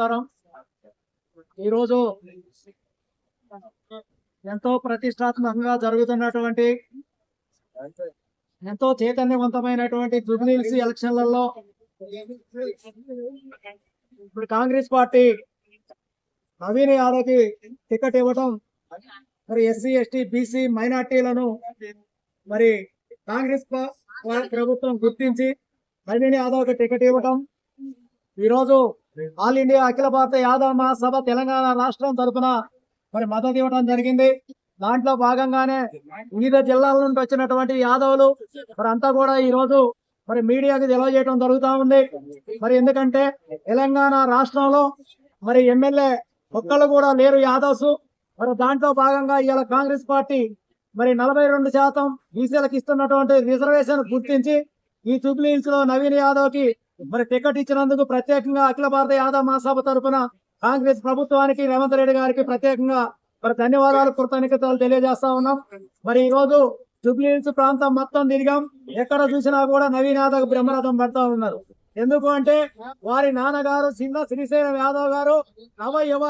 నమస్కారం. ఈరోజు ఎంతో ప్రతిష్టాత్మకంగా జరుగుతున్నటువంటి ఎంతో చైతన్యవంతమైనటువంటి జూబ్లీహిల్స్ ఎలక్షన్లలో ఇప్పుడు కాంగ్రెస్ పార్టీ నవీన్ యాదవ్కి టికెట్ ఇవ్వడం, మరి ఎస్సీ ఎస్టీ బీసీ మైనార్టీలను మరి కాంగ్రెస్ ప్రభుత్వం గుర్తించి నవీన్ యాదవ్కి టికెట్ ఇవ్వడం, ఈరోజు ఆల్ ఇండియా అఖిల భారత యాదవ్ మహాసభ తెలంగాణ రాష్ట్రం తరఫున మరి మద్దతు ఇవ్వడం జరిగింది. దాంట్లో భాగంగానే వివిధ జిల్లాల నుండి వచ్చినటువంటి యాదవులు మరి అంతా కూడా ఈరోజు మరి మీడియాకి తెలియజేయడం జరుగుతూ ఉంది. మరి ఎందుకంటే తెలంగాణ రాష్ట్రంలో మరి ఎమ్మెల్యే ఒక్కళ్ళు కూడా లేరు యాదవ్స్. మరి దాంట్లో భాగంగా ఇవాళ కాంగ్రెస్ పార్టీ మరి 42% బీసీలకు ఇస్తున్నటువంటి రిజర్వేషన్ గుర్తించి ఈ జూబ్లీహిల్స్ లో నవీన్ యాదవ్ కి మరి టికెట్ ఇచ్చినందుకు ప్రత్యేకంగా అఖిల భారత యాదవ్ మహాసభ తరఫున కాంగ్రెస్ ప్రభుత్వానికి, రేవంత్ రెడ్డి గారికి ప్రత్యేకంగా మరి ధన్యవాదాలు, కృతజ్ఞతలు తెలియజేస్తా ఉన్నాం. మరి ఈ రోజు జూబ్లీహిల్స్ ప్రాంతం మొత్తం తిరిగాం. ఎక్కడ చూసినా కూడా నవీన్ యాదవ్ బ్రహ్మరథం పడతా ఉన్నారు. ఎందుకు అంటే వారి నాన్నగారు చిన్న శ్రీశైలం యాదవ్ గారు నవయువ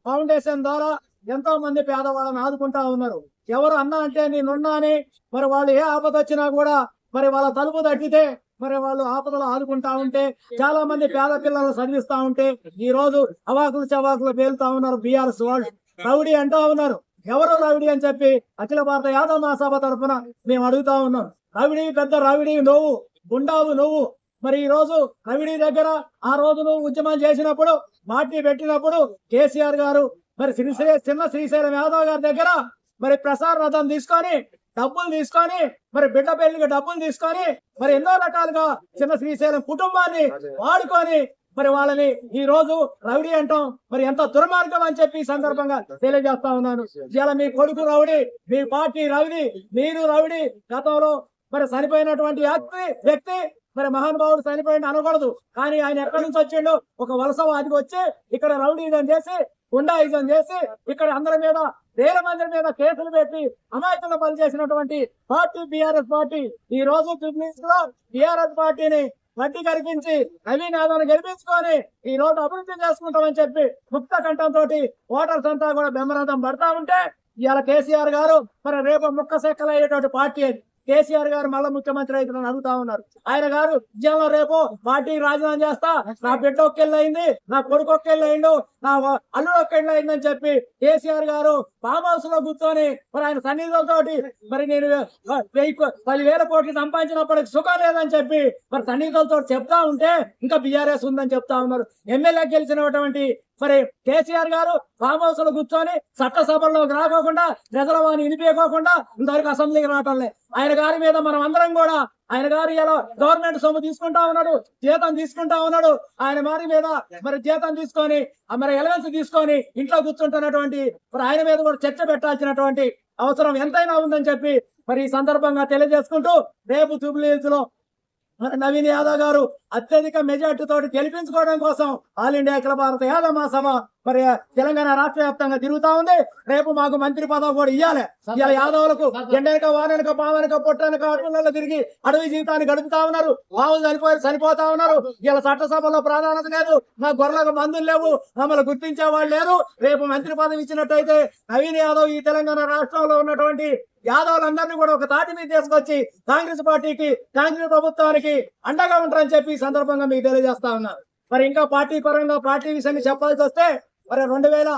ఫౌండేషన్ ద్వారా ఎంతో మంది పేదవాళ్ళని ఆదుకుంటా ఉన్నారు. ఎవరు అన్నా అంటే నేనున్నా అని మరి వాళ్ళు ఏ ఆపద వచ్చినా కూడా మరి వాళ్ళ తలుపు తట్టితే మరి వాళ్ళు ఆపదలు ఆదుకుంటా ఉంటే, చాలా మంది పేద పిల్లలను చదివిస్తా ఉంటే ఈ రోజు అవాకులు చవాకులు పేలుతా ఉన్నారు. బీఆర్ఎస్ వాళ్ళు రౌడీ అంటా ఉన్నారు. ఎవరు రౌడీ అని చెప్పి అఖిల భారత యాదవ్ మహాసభ తరఫున మేము అడుగుతా ఉన్నాం. రౌడీ పెద్ద రౌడీ నువ్వు, గుండావు నువ్వు. మరి ఈ రోజు రౌడీ దగ్గర ఆ రోజు నువ్వు ఉద్యమం చేసినప్పుడు, పార్టీ పెట్టినప్పుడు కేసీఆర్ గారు మరి చిన్న శ్రీశైలం యాదవ్ గారి దగ్గర మరి ప్రసార రథం తీసుకొని డబ్బులు తీసుకొని మరి బిడ్డ పెళ్లికి డబ్బులు తీసుకొని మరి ఎన్నో రకాలుగా చిన్న శ్రీశైలం కుటుంబాన్ని వాడుకొని మరి వాళ్ళని ఈ రోజు రౌడీ అంటాం. మరి ఎంత దుర్మార్గం అని చెప్పి సందర్భంగా తెలియజేస్తా ఉన్నాను. ఇలా మీ కొడుకు రౌడీ, మీ పార్టీ రౌడీ, మీరు రౌడీ. గతంలో మరి చనిపోయినటువంటి వ్యక్తి మరి మహానుభావుడు చనిపోయింది అనకూడదు, కానీ ఆయన ఎక్కడి నుంచి వచ్చిండు? ఒక వలసవాదికి వచ్చి ఇక్కడ రౌడీజం చేసి, గుండాయిజం చేసి ఇక్కడ అందరి మీద, వేల మంది మీద కేసులు పెట్టి అమాయకులు పనిచేసినటువంటి పార్టీ బీఆర్ఎస్ పార్టీ. ఈ రోజు జూబ్లీహిల్స్ లో బీఆర్ఎస్ పార్టీని వడ్డీ కల్పించి నవీన్ యాదవ్ని గెలిపించుకొని ఈ రోజు అభివృద్ధి చేసుకుంటామని చెప్పి ముక్త కంఠంతో ఓటర్స్ అంతా కూడా బ్రహ్మరథం పడతా ఉంటే, ఇవాళ కేసీఆర్ గారు మరి రేపు ముక్క సెక్కలు అయ్యేటువంటి పార్టీ అది. కేసీఆర్ గారు మళ్ళీ ముఖ్యమంత్రి అవుతున్నారని అడుగుతా ఉన్నారు. ఆయన గారు విజయంలో రేపు పార్టీ రాజీనామా చేస్తా, నా బిడ్డ ఒక్కెళ్ళి అయింది, నా కొడుకు ఒక్కెళ్ళి అయిండు, నా అల్లుడు ఒక్కెళ్ళి అయిందని చెప్పి కేసీఆర్ గారు ఫామ్ హౌస్ లో కూర్చొని మరి ఆయన సన్నిధులతోటి మరి నేను 10,000 కోట్లు సంపాదించినప్పటికి సుఖం లేదని చెప్పి మరి సన్నిధులతో చెప్తా ఉంటే ఇంకా బీఆర్ఎస్ ఉందని చెప్తా ఉన్నారు. ఎమ్మెల్యే గెలిచినటువంటి మరి కేసీఆర్ గారు ఫామ్ హౌస్ లో కూర్చొని చట్టసభల్లోకి రాకోకుండా, ప్రజల వారిని వినిపించుకోకుండా ఇంతవరకు అసెంబ్లీకి రావటంలే. ఆయన గారి మీద మనం అందరం కూడా, ఆయన గారు ఇలా గవర్నమెంట్ సొమ్ము తీసుకుంటా ఉన్నాడు, జీతం తీసుకుంటా ఉన్నాడు. ఆయన వారి మీద మరి జీతం తీసుకొని మరి ఎలవెన్స్ తీసుకొని ఇంట్లో కూర్చుంటున్నటువంటి మరి ఆయన మీద కూడా చర్చ పెట్టాల్సినటువంటి అవసరం ఎంతైనా ఉందని చెప్పి మరి ఈ సందర్భంగా తెలియజేసుకుంటూ, రేపు జూబ్లీహిల్స్ లో నవీన్ యాదవ్ గారు అత్యధిక మెజార్టీ తోటి గెలిపించుకోవడం కోసం ఆల్ ఇండియా అఖిల భారత యాదవ్ మహాసభ మరి తెలంగాణ రాష్ట్ర వ్యాప్తంగా తిరుగుతా ఉంది. రేపు మాకు మంత్రి పదవి కూడా ఇవ్వాలి. ఇలా యాదవులకు ఎండనక, వాననక, పావనక, పొట్టనక అడవులలో తిరిగి అడవి జీవితాన్ని గడుపుతా ఉన్నారు. వాములు చనిపోతా ఉన్నారు. ఇలా చట్టసభలో ప్రాధాన్యత లేదు, నా గొర్రెలకు మందులు లేవు, మమ్మల్ని గుర్తించే వాళ్ళు లేరు. రేపు మంత్రి పదవి ఇచ్చినట్టయితే నవీన్ యాదవ్ ఈ తెలంగాణ రాష్ట్రంలో ఉన్నటువంటి యాదవులందరినీ కూడా ఒక తాటి మీద తీసుకొచ్చి కాంగ్రెస్ పార్టీకి, కాంగ్రెస్ ప్రభుత్వానికి అండగా ఉంటారని చెప్పి ఈ సందర్భంగా మీకు తెలియజేస్తా ఉన్నారు. మరి ఇంకా పార్టీ పరంగా పార్టీ విషయాన్ని చెప్పాల్సి వస్తే మరి 2000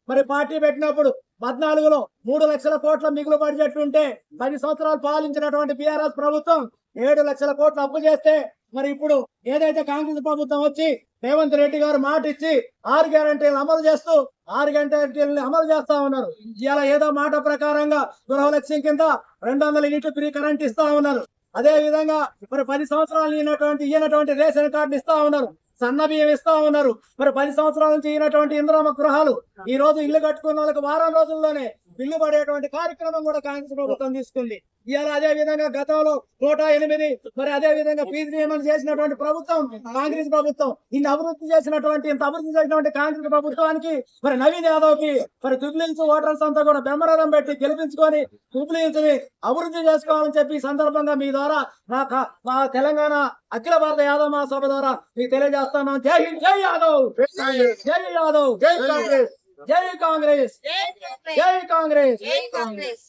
మరి పార్టీ పెట్టినప్పుడు 14లో 3 లక్షల కోట్ల మిగులు బడ్జెట్ ఉంటే 10 సంవత్సరాలు పాలించినటువంటి బీఆర్ఎస్ ప్రభుత్వం 7 లక్షల కోట్లు అప్పు చేస్తే మరి ఇప్పుడు ఏదైతే కాంగ్రెస్ ప్రభుత్వం వచ్చి రేవంత్ రెడ్డి గారు మాట ఇచ్చి 6 గ్యారంటీలను అమలు చేస్తూ 6 గ్యారంటీలను అమలు చేస్తా ఉన్నారు. ఇలా ఏదో మాట ప్రకారంగా గృహలక్ష్యం కింద 200 యూనిట్లు ఫ్రీ కరెంట్ ఇస్తా ఉన్నారు. అదే విధంగా మరి 10 సంవత్సరాలు ఈయనటువంటి రేషన్ కార్డు ఇస్తా ఉన్నారు, సన్న బియ్యం ఇస్తా ఉన్నారు. మరి 10 సంవత్సరాల నుంచి ఈయనటువంటి ఇందిరమ్మ గృహాలు ఈ రోజు ఇల్లు కట్టుకున్న వాళ్ళకి వారం రోజుల్లోనే బిల్లు పడేటువంటి కార్యక్రమం కూడా కాంగ్రెస్ ప్రభుత్వం తీసుకుంది. ఇవాళ అదే విధంగా గతంలో 108 మరి అదే విధంగా ఫీజు నియమనం చేసినటువంటి ప్రభుత్వం కాంగ్రెస్ ప్రభుత్వం. ఇంత అభివృద్ధి చేసినటువంటి కాంగ్రెస్ ప్రభుత్వానికి మరి నవీన్ యాదవ్ కి మరి జూబ్లీహిల్స్ ఓటర్స్ అంతా కూడా బెమ్మరథం పెట్టి గెలిపించుకొని జూబ్లీహిల్స్ ని అభివృద్ధి చేసుకోవాలని చెప్పి ఈ సందర్భంగా మీ ద్వారా మా తెలంగాణ అఖిల భారత యాదవ్ మహాసభ ద్వారా మీకు తెలియజేస్తున్నాం. జై హింద్, జై యాదవ్, జై యాదవ్, జై కాంగ్రెస్, జై కాంగ్రెస్, జై కాంగ్రెస్.